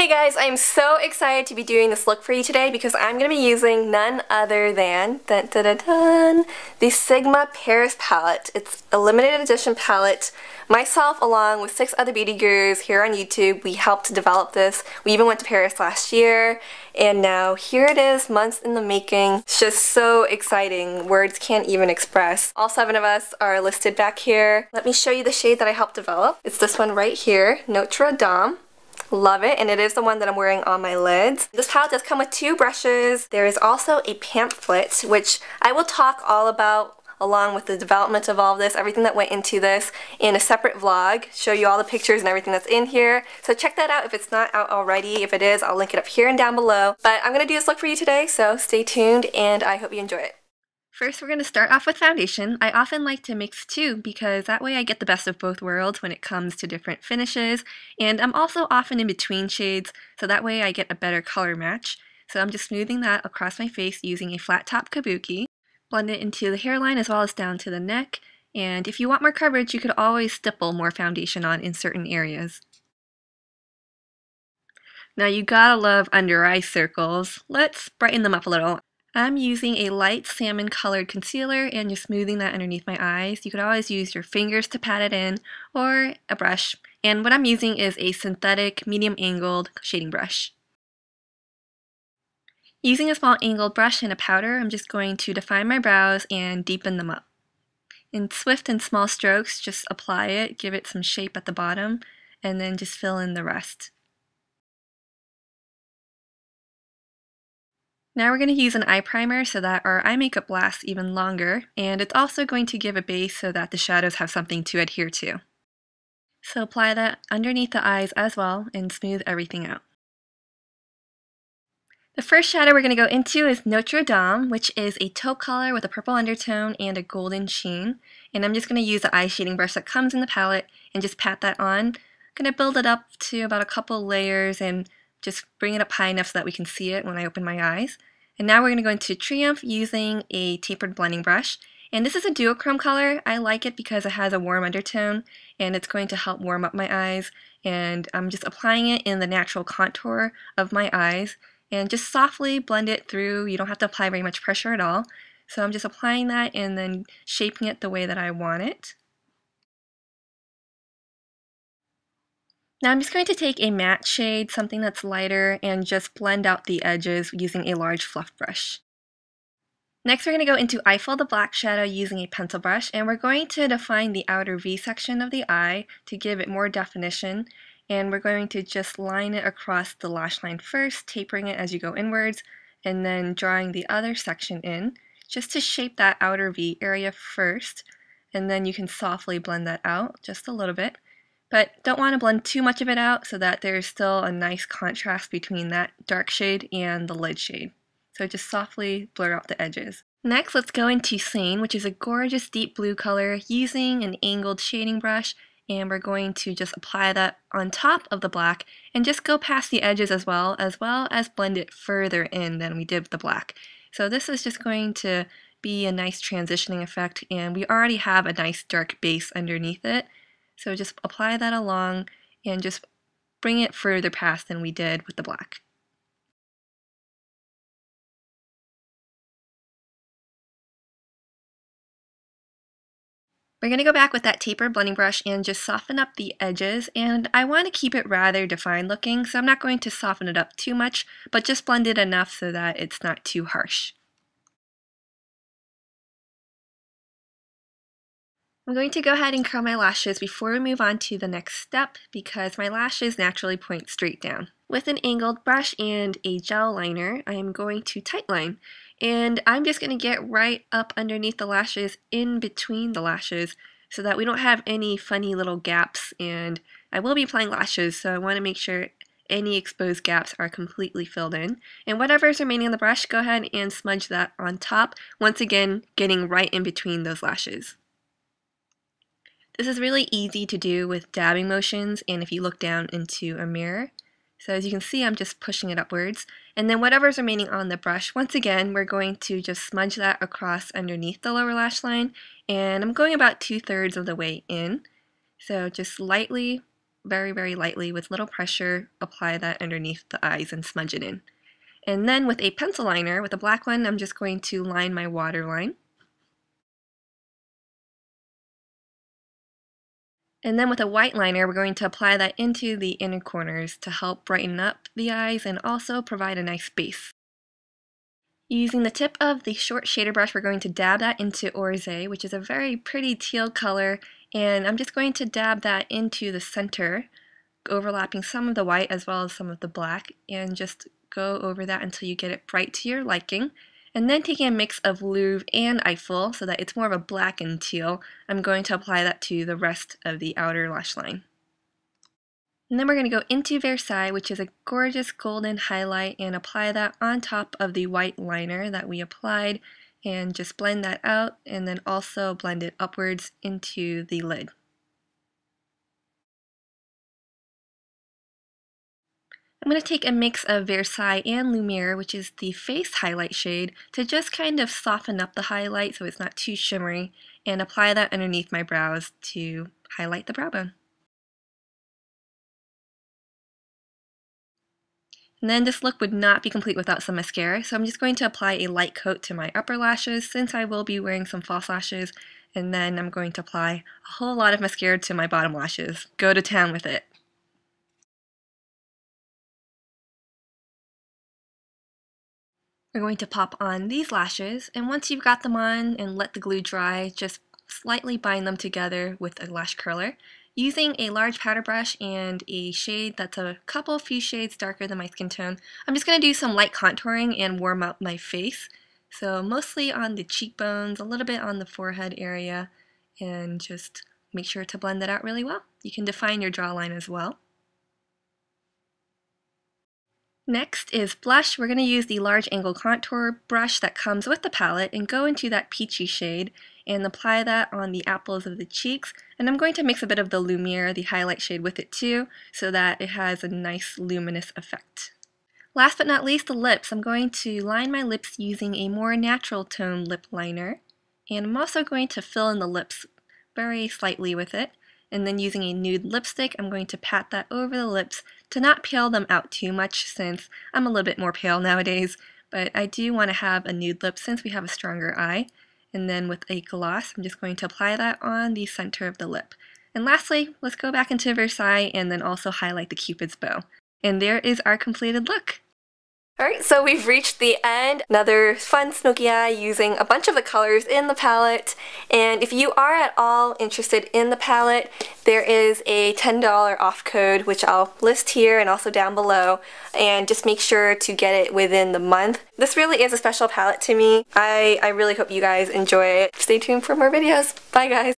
guys, I'm so excited to be doing this look for you today because I'm going to be using none other than the Sigma Paris palette. It's a limited edition palette. Myself, along with 6 other beauty gurus here on YouTube, we helped develop this. We even went to Paris last year, and now here it is, months in the making. It's just so exciting. Words can't even express. All 7 of us are listed back here. Let me show you the shade that I helped develop. It's this one right here, Notre. Love it, and it is the one that I'm wearing on my lids. This palette does come with 2 brushes. There is also a pamphlet, which I will talk all about along with the development of all of this, everything that went into this in a separate vlog, show you all the pictures and everything that's in here. So check that out if it's not out already. If it is, I'll link it up here and down below. But I'm going to do this look for you today, so stay tuned and I hope you enjoy it. First, we're going to start off with foundation. I often like to mix 2 because that way I get the best of both worlds when it comes to different finishes, and I'm also often in between shades, so that way I get a better color match. So I'm just smoothing that across my face using a flat top kabuki. Blend it into the hairline as well as down to the neck, and if you want more coverage, you could always stipple more foundation on in certain areas. Now you gotta love under eye circles. Let's brighten them up a little. I'm using a light salmon colored concealer and just smoothing that underneath my eyes. You could always use your fingers to pat it in or a brush. And what I'm using is a synthetic medium angled shading brush. Using a small angled brush and a powder, I'm just going to define my brows and deepen them up. In swift and small strokes, just apply it, give it some shape at the bottom, and then just fill in the rest. Now we're going to use an eye primer so that our eye makeup lasts even longer, and it's also going to give a base so that the shadows have something to adhere to. So apply that underneath the eyes as well and smooth everything out. The first shadow we're going to go into is Notre, which is a taupe color with a purple undertone and a golden sheen. And I'm just going to use the eye shading brush that comes in the palette and just pat that on. I'm going to build it up to about a couple layers and just bring it up high enough so that we can see it when I open my eyes. And now we're going to go into Triumph using a tapered blending brush. And this is a duochrome color. I like it because it has a warm undertone and it's going to help warm up my eyes. And I'm just applying it in the natural contour of my eyes and just softly blend it through. You don't have to apply very much pressure at all. So I'm just applying that and then shaping it the way that I want it. Now I'm just going to take a matte shade, something that's lighter, and just blend out the edges using a large fluff brush. Next we're going to go into Eyeful the Black Shadow using a pencil brush, and we're going to define the outer V section of the eye to give it more definition, and we're going to just line it across the lash line first, tapering it as you go inwards, and then drawing the other section in, just to shape that outer V area first, and then you can softly blend that out just a little bit. But don't want to blend too much of it out so that there's still a nice contrast between that dark shade and the lid shade. So just softly blur out the edges. Next, let's go into Sane, which is a gorgeous deep blue color using an angled shading brush, and we're going to just apply that on top of the black and just go past the edges as well as blend it further in than we did with the black. So this is just going to be a nice transitioning effect, and we already have a nice dark base underneath it. So just apply that along and just bring it further past than we did with the black. We're going to go back with that tapered blending brush and just soften up the edges, and I want to keep it rather defined looking, so I'm not going to soften it up too much, but just blend it enough so that it's not too harsh. I'm going to go ahead and curl my lashes before we move on to the next step because my lashes naturally point straight down. With an angled brush and a gel liner, I am going to tightline, and I'm just going to get right up underneath the lashes, in between the lashes, so that we don't have any funny little gaps. And I will be applying lashes, so I want to make sure any exposed gaps are completely filled in. And whatever is remaining on the brush, go ahead and smudge that on top, once again getting right in between those lashes. This is really easy to do with dabbing motions and if you look down into a mirror. So as you can see, I'm just pushing it upwards. And then whatever's remaining on the brush, once again, we're going to just smudge that across underneath the lower lash line. And I'm going about 2/3 of the way in. So just lightly very, very lightly with little pressure, apply that underneath the eyes and smudge it in. And then with a pencil liner, with a black one, I'm just going to line my waterline. And then with a white liner, we're going to apply that into the inner corners to help brighten up the eyes and also provide a nice base. Using the tip of the short shader brush, we're going to dab that into orzo, which is a very pretty teal color, and I'm just going to dab that into the center, overlapping some of the white as well as some of the black, and just go over that until you get it bright to your liking. And then taking a mix of Louvre and Eiffel so that it's more of a black and teal, I'm going to apply that to the rest of the outer lash line. And then we're going to go into Versailles, which is a gorgeous golden highlight, and apply that on top of the white liner that we applied, and just blend that out, and then also blend it upwards into the lid. I'm going to take a mix of Versailles and Lumiere, which is the face highlight shade, to just kind of soften up the highlight so it's not too shimmery, and apply that underneath my brows to highlight the brow bone. And then this look would not be complete without some mascara, so I'm just going to apply a light coat to my upper lashes since I will be wearing some false lashes, and then I'm going to apply a whole lot of mascara to my bottom lashes. Go to town with it. We're going to pop on these lashes, and once you've got them on and let the glue dry, just slightly bind them together with a lash curler. Using a large powder brush and a shade that's a few shades darker than my skin tone, I'm just going to do some light contouring and warm up my face. So mostly on the cheekbones, a little bit on the forehead area, and just make sure to blend that out really well. You can define your jawline as well. Next is blush. We're going to use the large angle contour brush that comes with the palette and go into that peachy shade and apply that on the apples of the cheeks. And I'm going to mix a bit of the Lumiere, the highlight shade, with it too, so that it has a nice luminous effect. Last but not least, the lips. I'm going to line my lips using a more natural tone lip liner, and I'm also going to fill in the lips very slightly with it. And then using a nude lipstick, I'm going to pat that over the lips to not pale them out too much since I'm a little bit more pale nowadays, but I do want to have a nude lip since we have a stronger eye. And then with a gloss, I'm just going to apply that on the center of the lip. And lastly, let's go back into Versailles and then also highlight the Cupid's bow. And there is our completed look. Alright, so we've reached the end. Another fun smoky eye using a bunch of the colors in the palette. And if you are at all interested in the palette, there is a $10 off code, which I'll list here and also down below. And just make sure to get it within the month. This really is a special palette to me. I really hope you guys enjoy it. Stay tuned for more videos. Bye guys!